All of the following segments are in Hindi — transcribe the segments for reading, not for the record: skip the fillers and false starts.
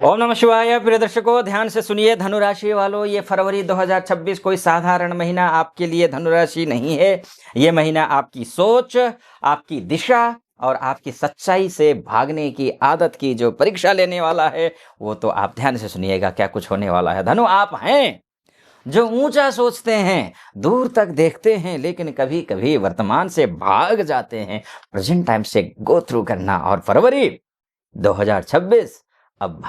ओम नमः शिवाय। प्रिय दर्शकों, ध्यान से सुनिए धनु राशि वालों, ये फरवरी 2026 कोई साधारण महीना आपके लिए धनु राशि नहीं है। ये महीना आपकी सोच, आपकी दिशा और आपकी सच्चाई से भागने की आदत की जो परीक्षा लेने वाला है, वो तो आप ध्यान से सुनिएगा क्या कुछ होने वाला है। धनु आप हैं जो ऊंचा सोचते हैं, दूर तक देखते हैं, लेकिन कभी कभी वर्तमान से भाग जाते हैं, प्रेजेंट टाइम से गो थ्रू करना। और फरवरी 2026 अब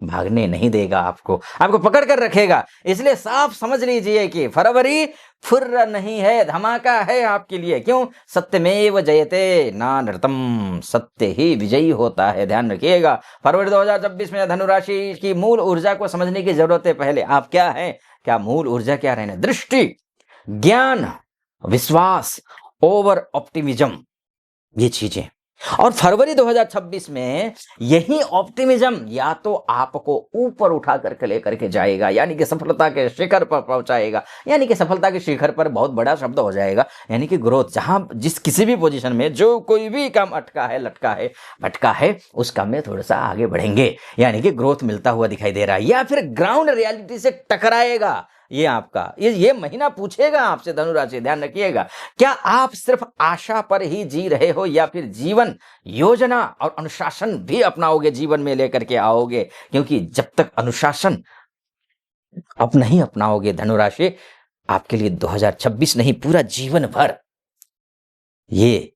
भागने नहीं देगा, आपको पकड़ कर रखेगा। इसलिए साफ समझ लीजिए कि फरवरी फुर्र नहीं है, धमाका है आपके लिए। क्यों? सत्यमेव जयते नानृतम, सत्य ही विजयी होता है, ध्यान रखिएगा। फरवरी 2026 में धनु राशि की मूल ऊर्जा को समझने की जरूरत है। पहले आप क्या हैं, क्या मूल ऊर्जा क्या रहना? दृष्टि, ज्ञान, विश्वास, ओवर ऑप्टिमिज्म, ये चीजें। और फरवरी 2026 में यही ऑप्टिमिज्म या तो आपको ऊपर उठा करके लेकर के जाएगा, यानी कि सफलता के शिखर पर पहुंचाएगा। यानी कि सफलता के शिखर पर बहुत बड़ा शब्द हो जाएगा, यानी कि ग्रोथ। जहां जिस किसी भी पोजीशन में जो कोई भी काम अटका है, लटका है, भटका है, उस काम में थोड़ा सा आगे बढ़ेंगे, यानी कि ग्रोथ मिलता हुआ दिखाई दे रहा है। या फिर ग्राउंड रियलिटी से टकराएगा। ये आपका ये महीना पूछेगा आपसे धनु राशि, ध्यान रखिएगा, क्या आप सिर्फ आशा पर ही जी रहे हो या फिर जीवन योजना और अनुशासन भी अपनाओगे, जीवन में लेकर के आओगे? क्योंकि जब तक अनुशासन आप नहीं अपनाओगे धनु राशि, आपके लिए 2026 नहीं पूरा जीवन भर ये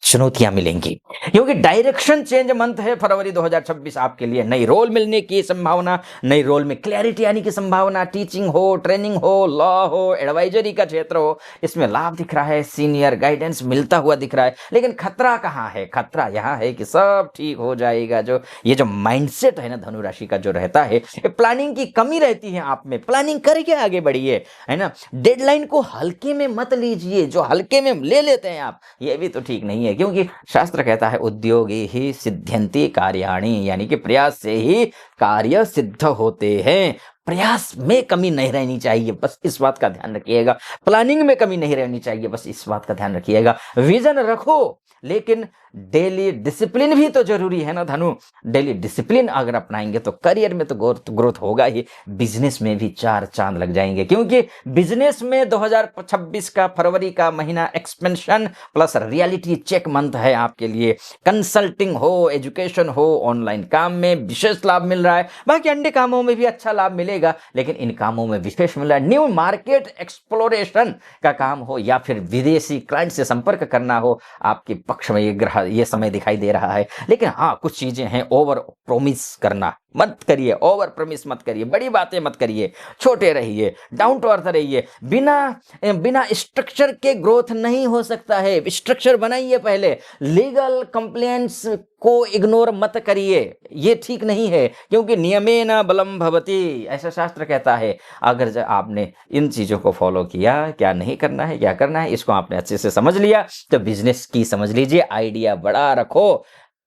चुनौतियां मिलेंगी। क्योंकि डायरेक्शन चेंज मंथ है फरवरी 2026 आपके लिए। नई रोल मिलने की संभावना, नई रोल में क्लैरिटी आने की संभावना, टीचिंग हो, ट्रेनिंग हो, लॉ हो, एडवाइजरी का क्षेत्र हो, इसमें लाभ दिख रहा है, सीनियर गाइडेंस मिलता हुआ दिख रहा है। लेकिन खतरा कहाँ है? खतरा यहाँ है कि सब ठीक हो जाएगा। ये जो माइंडसेट है ना धनु राशि का जो रहता है, प्लानिंग की कमी रहती है आप में। प्लानिंग करके आगे बढ़िए, है ना। डेडलाइन को हल्के में मत लीजिए, जो हल्के में ले लेते हैं आप, ये भी तो ठीक नहीं है। क्योंकि शास्त्र कहता है उद्योगे ही सिद्ध्यन्ति कार्याणि, यानी कि प्रयास से ही कार्य सिद्ध होते हैं। प्रयास में कमी नहीं रहनी चाहिए, बस इस बात का ध्यान रखिएगा। प्लानिंग में कमी नहीं रहनी चाहिए, बस इस बात का ध्यान रखिएगा। विजन रखो, लेकिन डेली डिसिप्लिन भी तो जरूरी है ना धनु। डेली डिसिप्लिन अगर अपनाएंगे तो करियर में तो ग्रोथ होगा ही, बिजनेस में भी चार चांद लग जाएंगे। क्योंकि बिजनेस में 2026 का फरवरी का महीना expansion plus reality check month है आपके लिए। कंसल्टिंग हो, एजुकेशन हो, ऑनलाइन काम में विशेष लाभ मिल रहा है। बाकी अन्य कामों में भी अच्छा लाभ मिलेगा, लेकिन इन कामों में विशेष मिल रहा है। न्यू मार्केट एक्सप्लोरेशन का काम हो या फिर विदेशी क्लाइंट से संपर्क करना हो, आपके पक्ष में ये समय दिखाई दे रहा है। लेकिन हाँ, कुछ चीजें हैं, ओवर प्रोमिस करना मत करिए, ओवर प्रॉमिस मत करिए, बड़ी बातें मत करिए, छोटे रहिए, डाउन टू अर्थ रहिए। बिना स्ट्रक्चर के ग्रोथ नहीं हो सकता है। स्ट्रक्चर बनाइए पहले। लीगल कंप्लेंट्स को इग्नोर मत करिए, ये ठीक नहीं है। क्योंकि नियमेन बलम भवति, ऐसा शास्त्र कहता है। अगर आपने इन चीजों को फॉलो किया, क्या नहीं करना है, क्या करना है, इसको आपने अच्छे से समझ लिया, तो बिजनेस की समझ लीजिए, आइडिया बड़ा रखो,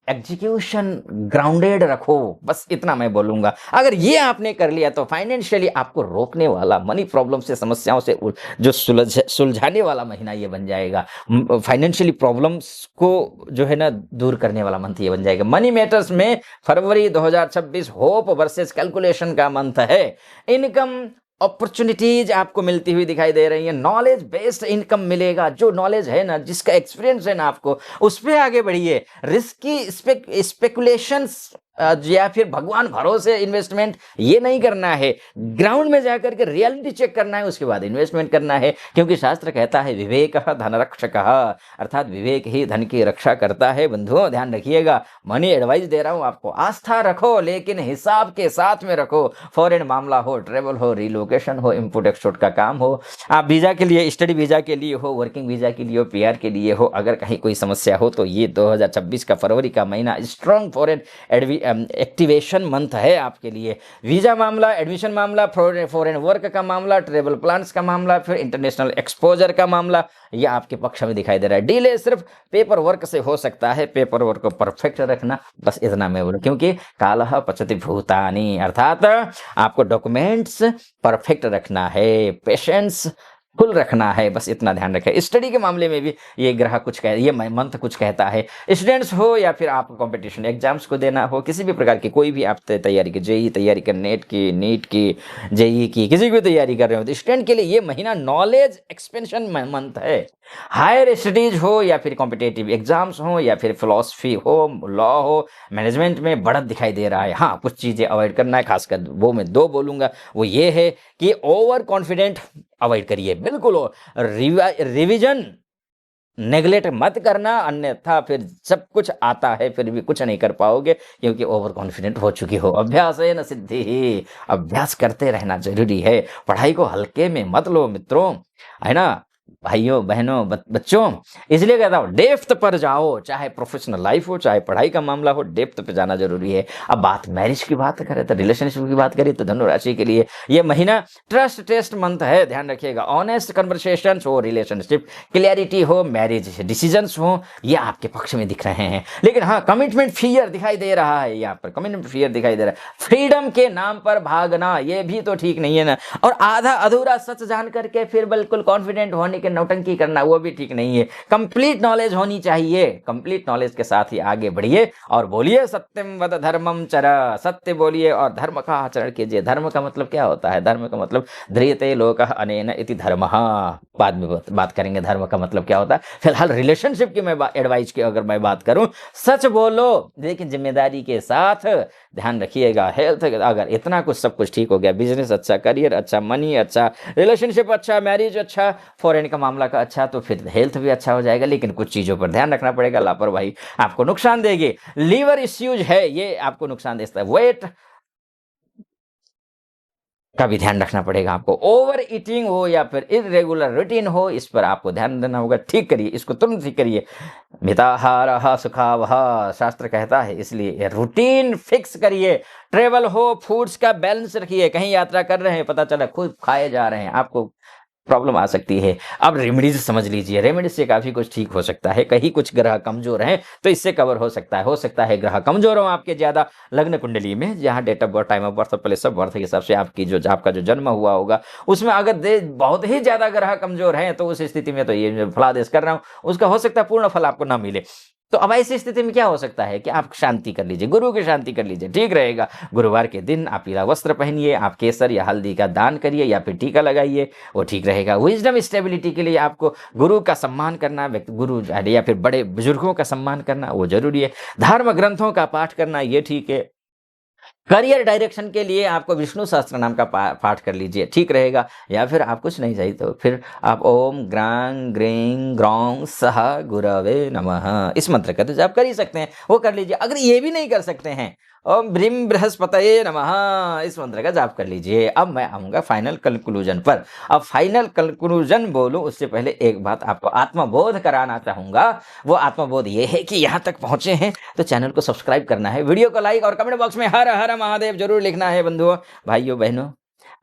एग्जीक्यूशन ग्राउंडेड रखो, बस इतना मैं बोलूंगा। अगर ये आपने कर लिया तो फाइनेंशियली आपको रोकने वाला, मनी प्रॉब्लम से, समस्याओं से जो सुलझाने वाला महीना ये बन जाएगा। फाइनेंशियली प्रॉब्लम्स को जो है ना दूर करने वाला मंथ ये बन जाएगा। मनी मैटर्स में फरवरी 2026 होप वर्सेस कैलकुलेशन का मंथ है। इनकम अपॉर्चुनिटीज आपको मिलती हुई दिखाई दे रही है। नॉलेज बेस्ड इनकम मिलेगा। जो नॉलेज है ना, जिसका एक्सपीरियंस है ना, आपको उस पे आगे बढ़िए। रिस्की स्पेकुलेशंस या फिर भगवान भरोसे इन्वेस्टमेंट ये नहीं करना है। ग्राउंड में जाकर के रियलिटी चेक करना है, उसके बाद इन्वेस्टमेंट करना है। क्योंकि शास्त्र कहता है विवेक धन रक्षक, अर्थात विवेक ही धन की रक्षा करता है। बंधुओं ध्यान रखिएगा, मनी एडवाइस दे रहा हूं आपको, आस्था रखो लेकिन हिसाब के साथ में रखो। फॉरेन मामला हो, ट्रेवल हो, रिलोकेशन हो, इंपोर्ट एक्सपोर्ट का काम हो, आप वीजा के लिए, स्टडी वीजा के लिए हो, वर्किंग वीजा के लिए हो, PR के लिए हो, अगर कहीं कोई समस्या हो तो ये 2026 का फरवरी का महीना स्ट्रॉन्ग फॉरेन एक्टिवेशन मंथ है आपके लिए। वीजा मामला, एडमिशन मामला, फॉरेन वर्क का मामला, ट्रेवल प्लान्स का मामला, फिर इंटरनेशनल एक्सपोजर का मामला, ये आपके पक्ष में दिखाई दे रहा है। डीले सिर्फ पेपर वर्क से हो सकता है, पेपर वर्क को परफेक्ट रखना, बस इतना मैं बोलूं। क्योंकि कालः पचति भूतानि, अर्थात आपको डॉक्यूमेंट्स परफेक्ट रखना है। पेशेंस खुल रखना है, बस इतना ध्यान रखें। स्टडी के मामले में भी ये ग्रह कुछ कह ये मंथ कुछ कहता है। स्टूडेंट्स हो या फिर आप कंपटीशन एग्जाम्स को देना हो, किसी भी प्रकार की कोई भी आप तैयारी की, जेईई तैयारी कर, नेट की, नीट की, जेईई की, किसी की भी तैयारी कर रहे हो तो स्टूडेंट के लिए ये महीना नॉलेज एक्सपेंशन मंथ है। हायर स्टडीज हो या फिर कॉम्पिटेटिव एग्जाम्स हो या फिर फिलॉसफी हो, लॉ हो, मैनेजमेंट में बढ़त दिखाई दे रहा है। हाँ, कुछ चीज़ें अवॉइड करना है, खासकर वो मैं 2 बोलूँगा। वो ये है कि ओवर कॉन्फिडेंट अवॉइड करिए, बिल्कुल। रिवीजन नेगलेक्ट मत करना, अन्यथा फिर सब कुछ आता है फिर भी कुछ नहीं कर पाओगे, क्योंकि ओवर कॉन्फिडेंट हो चुकी हो। अभ्यास है न सिद्धि ही, अभ्यास करते रहना जरूरी है। पढ़ाई को हल्के में मत लो मित्रों, है ना भाइयों बहनों बच्चों। इसलिए कहता हूँ डेप्थ पर जाओ, चाहे प्रोफेशनल लाइफ हो चाहे पढ़ाई का मामला हो, डेप्थ पे जाना जरूरी है। अब बात मैरिज की बात करें तो, रिलेशनशिप की बात करें तो धनु राशि के लिए ये महीना ट्रस्ट टेस्ट मंथ है। ध्यान रखिएगा, ऑनेस्ट कन्वर्सेशन हो, रिलेशनशिप क्लियरिटी हो, मैरिज डिसीजंस हो, ये आपके पक्ष में दिख रहे हैं। लेकिन हाँ, कमिटमेंट फियर दिखाई दे रहा है, यहाँ पर कमिटमेंट फियर दिखाई दे रहा है। फ्रीडम के नाम पर भागना, ये भी तो ठीक नहीं है ना। और आधा अधूरा सच जान करके फिर बिल्कुल कॉन्फिडेंट होने के नौटंकी करना, वो भी ठीक नहीं है। कंप्लीट नॉलेज होनी चाहिए, कंप्लीट नॉलेज के साथ ही आगे बढ़िए और बोलिए सत्यम वद धर्मम चर, सत्य बोलिए और धर्म का आचरण कीजिए। धर्म का मतलब क्या होता है? धर्म का मतलब ध्रियते लोकः अनेन इति धर्मः। बाद में बात करेंगे धर्म का मतलब क्या होता है। फिलहाल रिलेशनशिप की मैं एडवाइस की अगर मैं बात करूं, सच बोलो लेकिन जिम्मेदारी के साथ। ध्यान रखिएगा, हेल्थ अगर इतना कुछ सब कुछ ठीक हो गया, बिजनेस अच्छा, करियर अच्छा, मनी अच्छा, रिलेशनशिप अच्छा, मैरिज अच्छा, फॉरेन का मामला का अच्छा, तो फिर हेल्थ भी अच्छा हो जाएगा। लेकिन कुछ चीजों पर ध्यान रखना पड़ेगा, लापरवाही आपको नुकसान देगी। लीवर इश्यूज है, ये आपको नुकसान देता है। वेट का भी ध्यान रखना पड़ेगा आपको। ओवर ईटिंग हो या फिर इरेगुलर रूटीन हो, इस पर आपको ध्यान देना होगा। ठीक करिए, इसको तुरंत ठीक करिए। मिताहारः सुखावह शास्त्र कहता है, इसलिए रूटीन फिक्स करिए। ट्रेवल हो, फूड्स का बैलेंस रखिए। कहीं यात्रा कर रहे हैं, पता चला खूब खाए जा रहे हैं, आपको प्रॉब्लम आ सकती है। अब रेमेडीज समझ लीजिए, रेमेडीज से काफी कुछ ठीक हो सकता है। कहीं कुछ ग्रह कमजोर हैं तो इससे कवर हो सकता है। ग्रह कमजोर हो आपके ज्यादा लग्न कुंडली में, जहां date of birth, time of birth और प्लेस ऑफ बर्थ के हिसाब से आपका जो जन्म हुआ होगा, उसमें अगर बहुत ही ज्यादा ग्रह कमजोर हैं तो उस स्थिति में तो ये जो फलादेश कर रहा हूं, उसका हो सकता है पूर्ण फल आपको ना मिले। तो अब ऐसी स्थिति में क्या हो सकता है कि आप शांति कर लीजिए, गुरु की शांति कर लीजिए, ठीक रहेगा। गुरुवार के दिन आप पीला वस्त्र पहनिए, आप केसर या हल्दी का दान करिए या फिर टीका लगाइए, वो ठीक रहेगा। विजडम स्टेबिलिटी के लिए आपको गुरु का सम्मान करना, गुरु या फिर बड़े बुजुर्गों का सम्मान करना वो जरूरी है। धर्म ग्रंथों का पाठ करना ये ठीक है। करियर डायरेक्शन के लिए आपको विष्णु सहस्त्र नाम का पाठ कर लीजिए, ठीक रहेगा। या फिर आप कुछ नहीं चाहिए तो फिर आप ओम ग्रांग ग्रीं ग्रौं सह गुरवे नमः इस मंत्र का तो आप कर ही सकते हैं, वो कर लीजिए। अगर ये भी नहीं कर सकते हैं, ओम ब्रीम बृहस्पतये नमः इस मंत्र का जाप कर लीजिए। अब मैं आऊंगा फाइनल कंक्लूजन पर। अब फाइनल कंक्लूजन बोलूं उससे पहले एक बात आपको आत्मबोध कराना चाहूंगा। वो आत्मबोध ये है कि यहाँ तक पहुंचे हैं तो चैनल को सब्सक्राइब करना है, वीडियो को लाइक और कमेंट बॉक्स में हर हर महादेव जरूर लिखना है बंधुओं, भाइयों बहनों,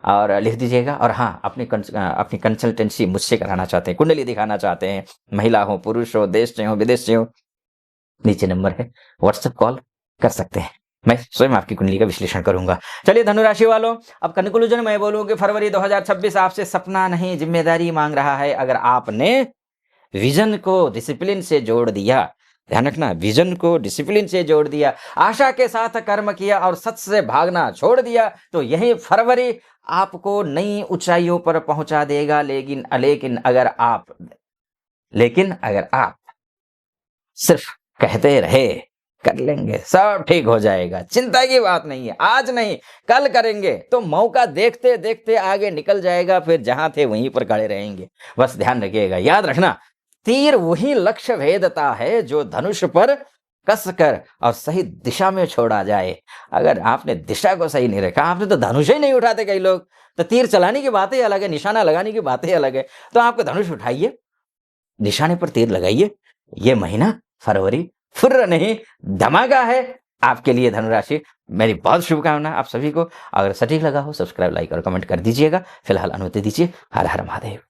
और लिख दीजिएगा। और हाँ, अपनी कंसल्टेंसी मुझसे कराना चाहते हैं, कुंडली दिखाना चाहते हैं, महिला हो पुरुष हो, देश से हो विदेश से हो, नीचे नंबर है, व्हाट्सएप कॉल कर सकते हैं। मैं स्वयं आपकी कुंडली का विश्लेषण करूंगा। चलिए धनुराशि वालों, अब कंक्लूजन मैं बोलूं कि फरवरी 2026 आपसे सपना नहीं जिम्मेदारी मांग रहा है। अगर आपने विजन को डिसिप्लिन से जोड़ दिया, ध्यान रखना, विजन को डिसिप्लिन से जोड़ दिया, आशा के साथ कर्म किया और सच से भागना छोड़ दिया, तो यही फरवरी आपको नई ऊंचाइयों पर पहुंचा देगा। लेकिन अगर आप सिर्फ कहते रहे कर लेंगे सब ठीक हो जाएगा, चिंता की बात नहीं है, आज नहीं कल करेंगे, तो मौका देखते देखते आगे निकल जाएगा, फिर जहां थे वहीं पर खड़े रहेंगे। बस ध्यान रखिएगा, याद रखना, तीर वही लक्ष्य भेदता है जो धनुष पर कस कर और सही दिशा में छोड़ा जाए। अगर आपने दिशा को सही नहीं रखा, आपने तो धनुष ही नहीं उठाते कई लोग, तो तीर चलाने की बातें अलग है, निशाना लगाने की बातें अलग है। तो आपको धनुष उठाइए, निशाने पर तीर लगाइए। ये महीना फरवरी फुर्र नहीं धमाका है आपके लिए धनुराशि। मेरी बहुत शुभकामना आप सभी को। अगर सटीक लगा हो, सब्सक्राइब, लाइक और कमेंट कर दीजिएगा। फिलहाल अनुमति दीजिए। हर हर महादेव।